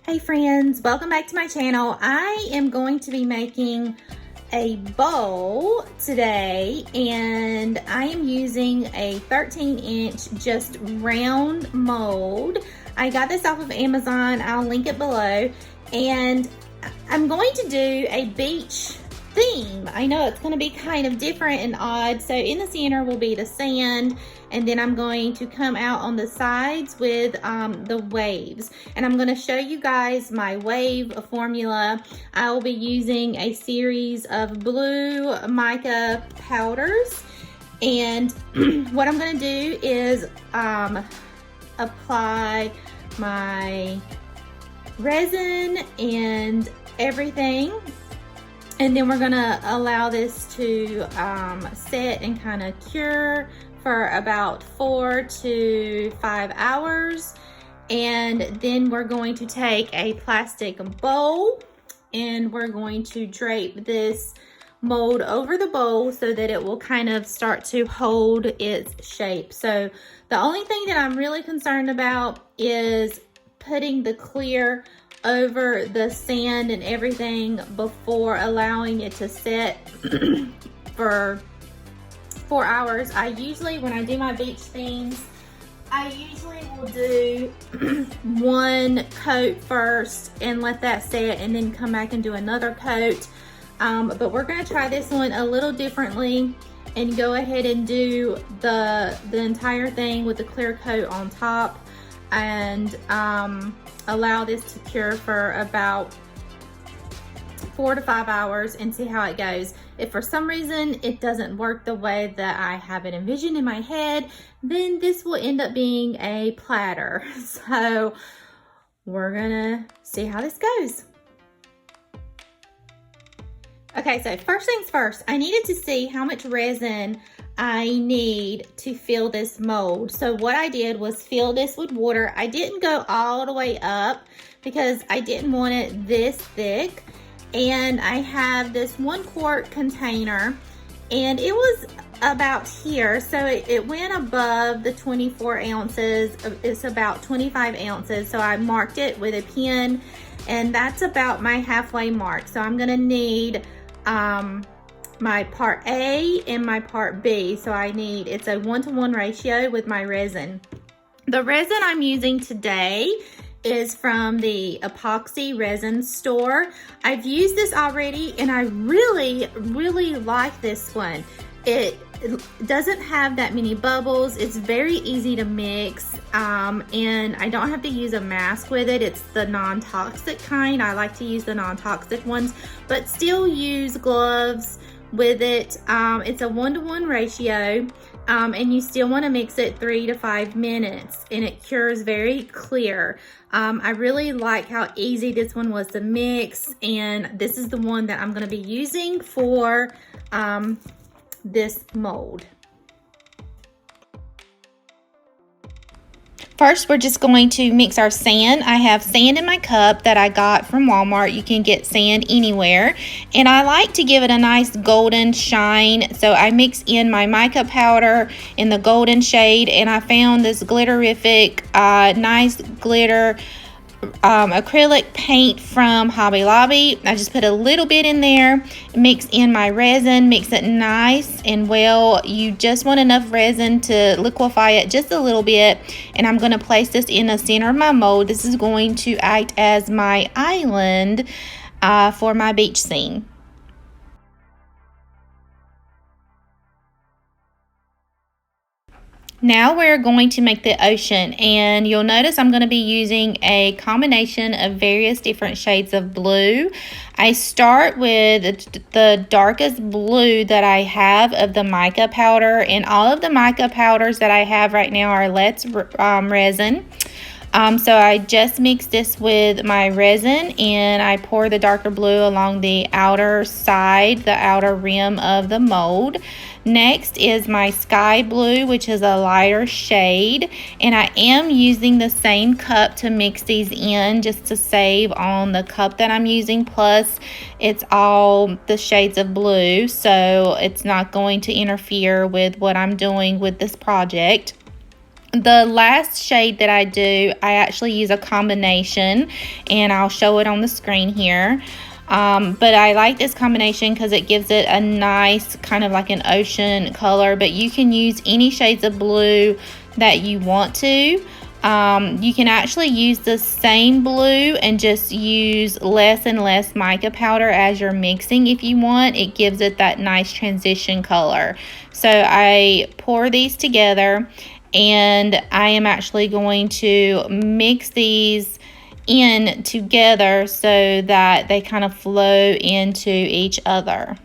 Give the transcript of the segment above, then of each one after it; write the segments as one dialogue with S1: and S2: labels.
S1: Hey friends, welcome back to my channel. I am going to be making a bowl today, and I am using a 13-inch just round mold. I got this off of Amazon. I'll link it below, and I'm going to do a beach theme. I know it's going to be kind of different and odd. So in the center will be the sand, and then I'm going to come out on the sides with the waves, and I'm going to show you guys my wave formula. I will be using a series of blue mica powders, and what I'm going to do is apply my resin and everything, and then we're gonna allow this to set and kind of cure for about 4 to 5 hours. And then we're going to take a plastic bowl and we're going to drape this mold over the bowl so that it will kind of start to hold its shape. So the only thing that I'm really concerned about is putting the clear over the sand and everything before allowing it to set for 4 hours. I usually, when I do my beach themes, I usually will do one coat first and let that set, and then come back and do another coat. But we're going to try this one a little differently and go ahead and do the entire thing with the clear coat on top, and allow this to cure for about 4 to 5 hours and see how it goes. If for some reason it doesn't work the way that I have it envisioned in my head, then this will end up being a platter. So we're gonna see how this goes. Okay, so first things first, I needed to see how much resin I need to fill this mold. So what I did was fill this with water. I didn't go all the way up because I didn't want it this thick. And I have this 1 quart container, and it was about here. So it went above the 24 ounces. It's about 25 ounces. So I marked it with a pen, and that's about my halfway mark. So I'm gonna need my part A and my part B. So it's a 1-to-1 ratio with my resin. The resin I'm using today is from the epoxy resin store. I've used this already, and I really like this one. It doesn't have that many bubbles. It's very easy to mix, and I don't have to use a mask with it. It's the non-toxic kind. I like to use the non-toxic ones, but still use gloves with it. It's a 1-to-1 ratio, and you still want to mix it 3 to 5 minutes, and it cures very clear. I really like how easy this one was to mix, and this is the one that I'm going to be using for this mold. First, we're just going to mix our sand. I have sand in my cup that I got from Walmart. You can get sand anywhere. And I like to give it a nice golden shine. So I mix in my mica powder in the golden shade. And I found this glitterific, nice glitter acrylic paint from Hobby Lobby. I just put a little bit in there, mix in my resin, mix it nice and well. You just want enough resin to liquefy it just a little bit, and I'm going to place this in the center of my mold. This is going to act as my island for my beach scene. Now we're going to make the ocean, and you'll notice I'm going to be using a combination of various different shades of blue. I start with the darkest blue that I have of the mica powder, and all of the mica powders that I have right now are Let's resin. So I just mix this with my resin, and I pour the darker blue along the outer side, the outer rim of the mold. Next is my sky blue, which is a lighter shade, and I am using the same cup to mix these in just to save on the cup that I'm using. Plus, it's all the shades of blue, so it's not going to interfere with what I'm doing with this project. The last shade that I do, I actually use a combination, and I'll show it on the screen here. But I like this combination because it gives it a nice kind of like an ocean color, but you can use any shades of blue that you want to. You can actually use the same blue and just use less and less mica powder as you're mixing if you want. It gives it that nice transition color. So I pour these together, and I am actually going to mix these in together so that they kind of flow into each other.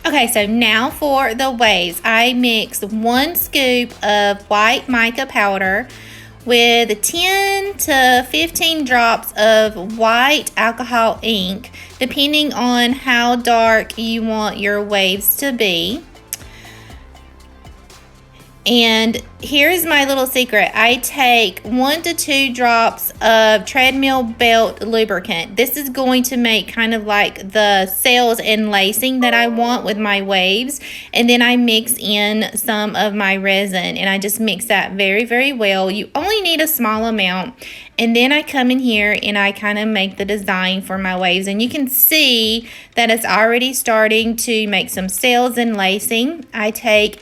S1: Okay, so now for the waves. I mixed 1 scoop of white mica powder with 10 to 15 drops of white alcohol ink, depending on how dark you want your waves to be. And here's my little secret. I take 1 to 2 drops of treadmill belt lubricant. This is going to make kind of like the sails and lacing that I want with my waves. And then I mix in some of my resin, and I just mix that very, very well. You only need a small amount. And then I come in here and I kind of make the design for my waves. And you can see that it's already starting to make some sails and lacing. I take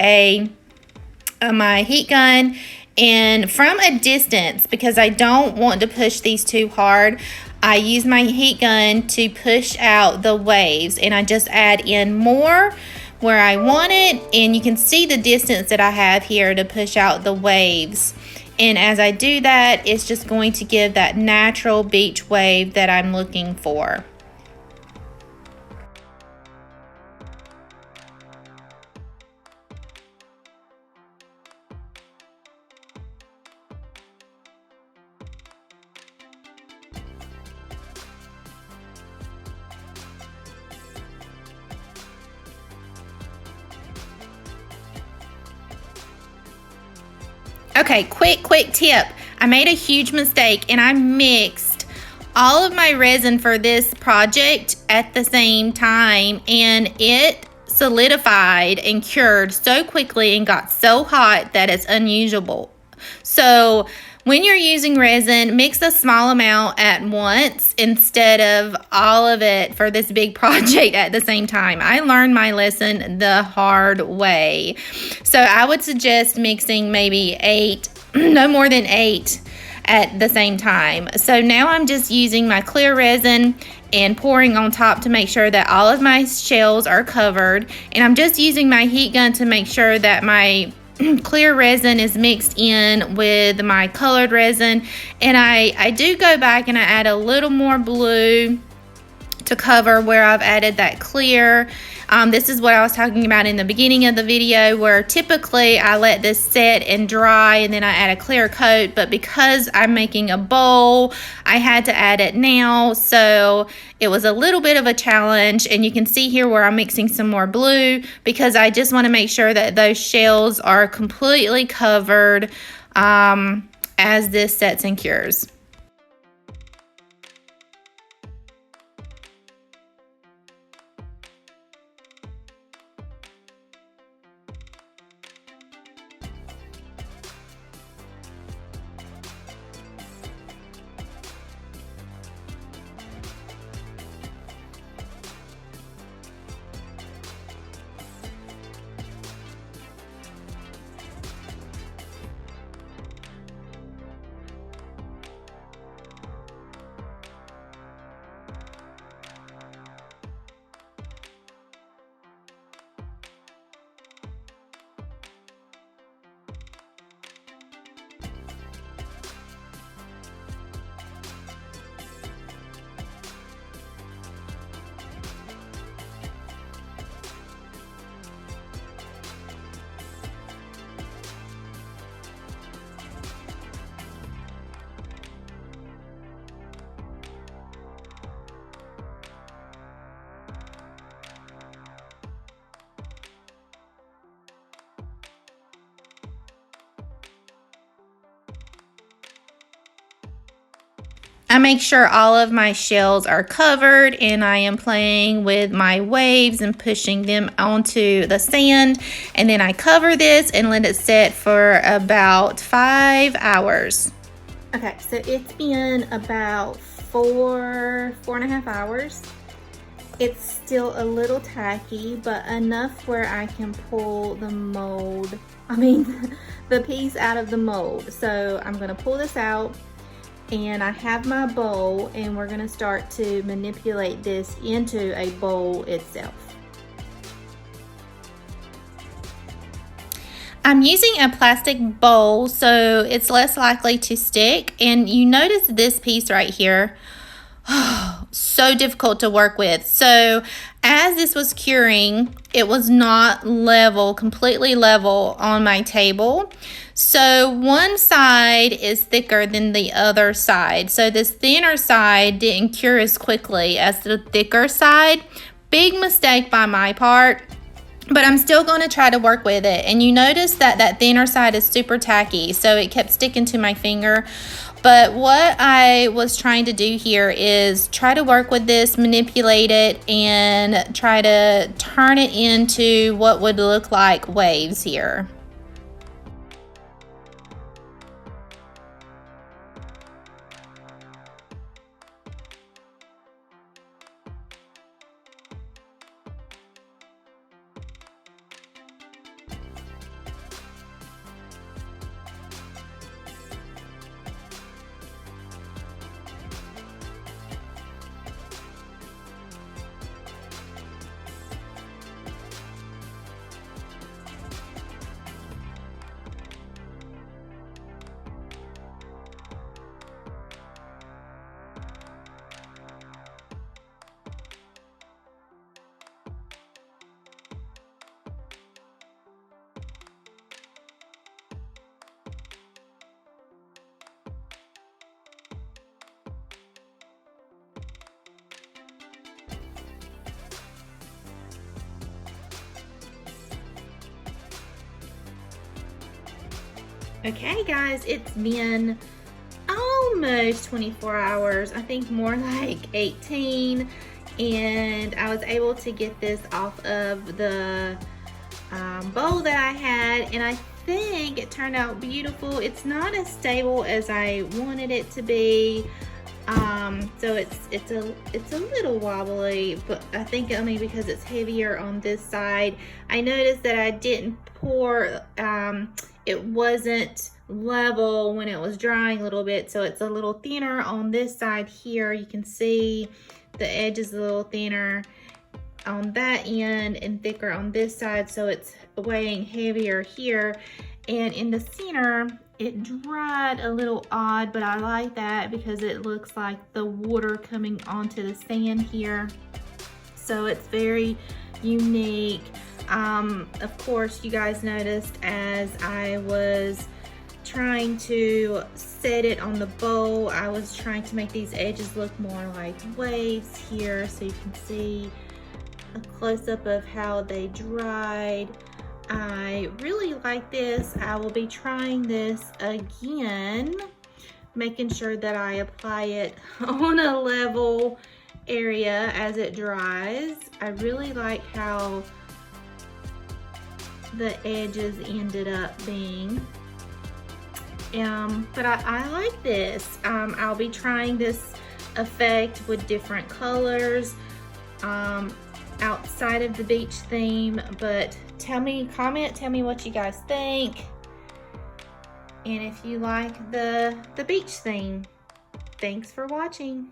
S1: my heat gun, and from a distance, because I don't want to push these too hard, I use my heat gun to push out the waves, and I just add in more where I want it, and you can see the distance that I have here to push out the waves. And as I do that, it's just going to give that natural beach wave that I'm looking for. Okay, quick tip. I made a huge mistake, and I mixed all of my resin for this project at the same time, and it solidified and cured so quickly and got so hot that it's unusable. So when you're using resin, mix a small amount at once instead of all of it for this big project at the same time. I learned my lesson the hard way. So I would suggest mixing maybe 8, no more than 8 at the same time. So now I'm just using my clear resin and pouring on top to make sure that all of my shells are covered. And I'm just using my heat gun to make sure that my clear resin is mixed in with my colored resin. And I do go back and I add a little more blue to cover where I've added that clear. This is what I was talking about in the beginning of the video, where typically I let this set and dry and then I add a clear coat, but because I'm making a bowl, I had to add it now. So it was a little bit of a challenge, and you can see here where I'm mixing some more blue because I just want to make sure that those shells are completely covered as this sets and cures. I make sure all of my shells are covered, and I am playing with my waves and pushing them onto the sand. And then I cover this and let it sit for about 5 hours. Okay, so it's been about 4.5 hours. It's still a little tacky, but enough where I can pull the mold, the piece out of the mold. So I'm gonna pull this out, and I have my bowl, and we're gonna start to manipulate this into a bowl itself. I'm using a plastic bowl so it's less likely to stick, and you notice this piece right here, so difficult to work with. So as this was curing, it was not level, completely level on my table. So one side is thicker than the other side. So this thinner side didn't cure as quickly as the thicker side. Big mistake by my part, but I'm still going to try to work with it. And you notice that that thinner side is super tacky, so it kept sticking to my finger. But what I was trying to do here is try to work with this, manipulate it, and try to turn it into what would look like waves here. Okay guys, it's been almost 24 hours, I think more like 18, and I was able to get this off of the bowl that I had, and I think it turned out beautiful. It's not as stable as I wanted it to be, so it's a little wobbly, but I think only because it's heavier on this side. I noticed that I didn't pour, it wasn't level when it was drying a little bit, so it's a little thinner on this side here. You can see the edge is a little thinner on that end and thicker on this side, so it's weighing heavier here. And in the center, it dried a little odd, but I like that because it looks like the water coming onto the sand here. So it's very unique. Of course, you guys noticed as I was trying to set it on the bowl, I was trying to make these edges look more like waves here, so you can see a close-up of how they dried. I really like this. I will be trying this again, making sure that I apply it on a level area as it dries. I really like how the edges ended up being. But I like this. I'll be trying this effect with different colors outside of the beach theme, but tell me what you guys think, and if you like the beach theme. Thanks for watching.